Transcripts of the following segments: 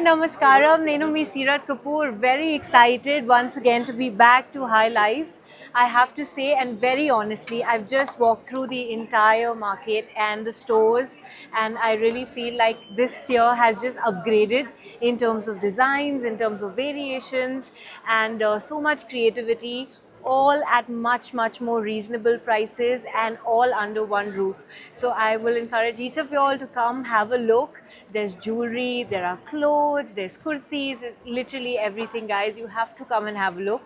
Namaskaram, Nenu me Sirat Kapoor. Very excited once again to be back to High Life. I have to say, and very honestly, I've just walked through the entire market and the stores, and I really feel like this year has just upgraded in terms of designs, in terms of variations, and so much creativity, all at much more reasonable prices and all under one roof. So I will encourage each of you all to come have a look. There's jewelry, there are clothes, there's kurtis, there's literally everything, guys. You have to come and have a look.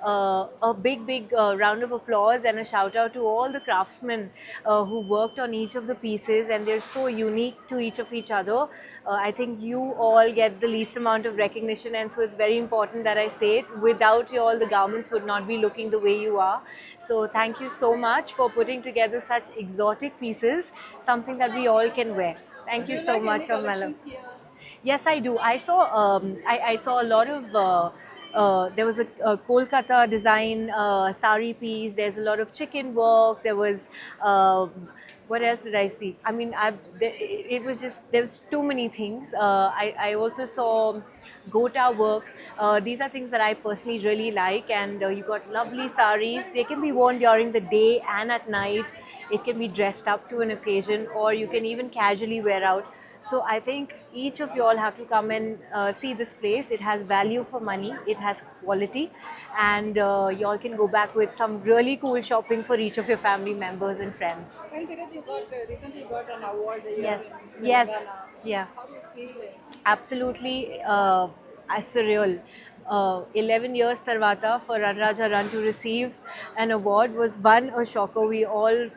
A big round of applause and a shout out to all the craftsmen who worked on each of the pieces, and they're so unique to each other. I think you all get the least amount of recognition, and so it's very important that I say it. Without you all, the garments would not be looking the way you are. So thank you so much for putting together such exotic pieces, something that we all can wear. Thank you so much, Malam. Yes, I do. I saw a lot of. There was a Kolkata design sari piece. There's a lot of chicken work. There was. What else did I see? I mean, it was just there was too many things. I also saw Gota work. These are things that I personally really like, and you got lovely saris. They can be worn during the day and at night. It can be dressed up to an occasion, or you can even casually wear out. So I think each of you all have to come and see this place. It has value for money, it has quality, and you all can go back with some really cool shopping for each of your family members and friends. And Siddharth, you got recently got an award here Yes, in yes, Telangana. yeah. How do you feel? Absolutely surreal. 11 years Tarvata for Run Raja Run to receive an award was one a shocker. We all,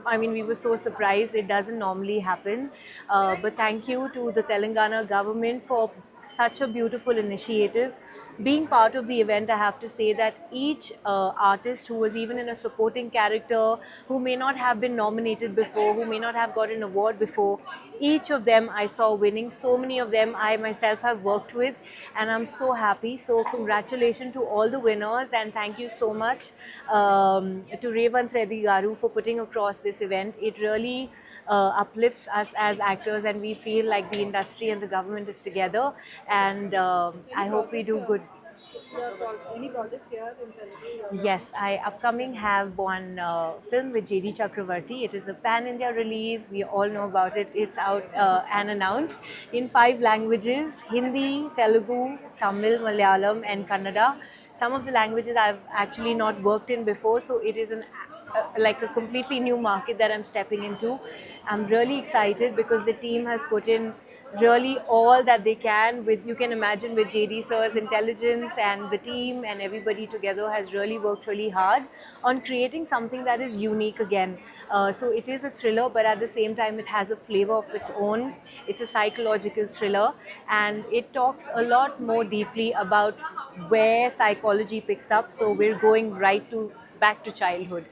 I mean, we were so surprised. It doesn't normally happen. But thank you to the Telangana government for such a beautiful initiative. Being part of the event, I have to say that each artist who was even in a supporting character, who may not have been nominated before, who may not have got an award before, each of them I saw winning. So many of them I myself have worked with, and I'm so happy. So congratulations to all the winners, and thank you so much to Revant Reddy Garu for putting across this event. It really uplifts us as actors, and we feel like the industry and the government is together, and I hope we do good. Any projects here in Telugu? Yes, I upcoming have one film with JD Chakravarti. It is a pan-India release. We all know about it. It's out and announced in 5 languages: Hindi, Telugu, Tamil, Malayalam, and Kannada. Some of the languages I've actually not worked in before, so it is like a completely new market that I'm stepping into. I'm really excited because the team has put in really all that they can. With, you can imagine, with JD sir's intelligence, and the team and everybody together has really worked really hard on creating something that is unique again. So it is a thriller, but at the same time it has a flavor of its own. It's a psychological thriller, and it talks a lot more deeply about where psychology picks up. So we're going right to back to childhood.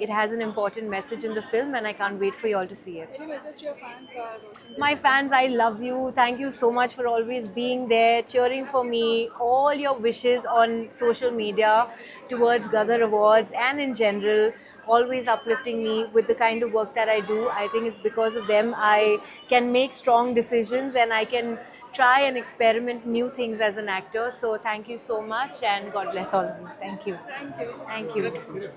It has an important message in the film, and I can't wait for you all to see it. Any message to your fans who are watching this My event? fans, I love you. Thank you so much for always being there, cheering for me. All your wishes on social media towards Gadar Awards and in general, always uplifting me with the kind of work that I do. I think it's because of them I can make strong decisions, and I can try and experiment new things as an actor. So thank you so much, and God bless all of you. Thank you. Thank you. Thank you.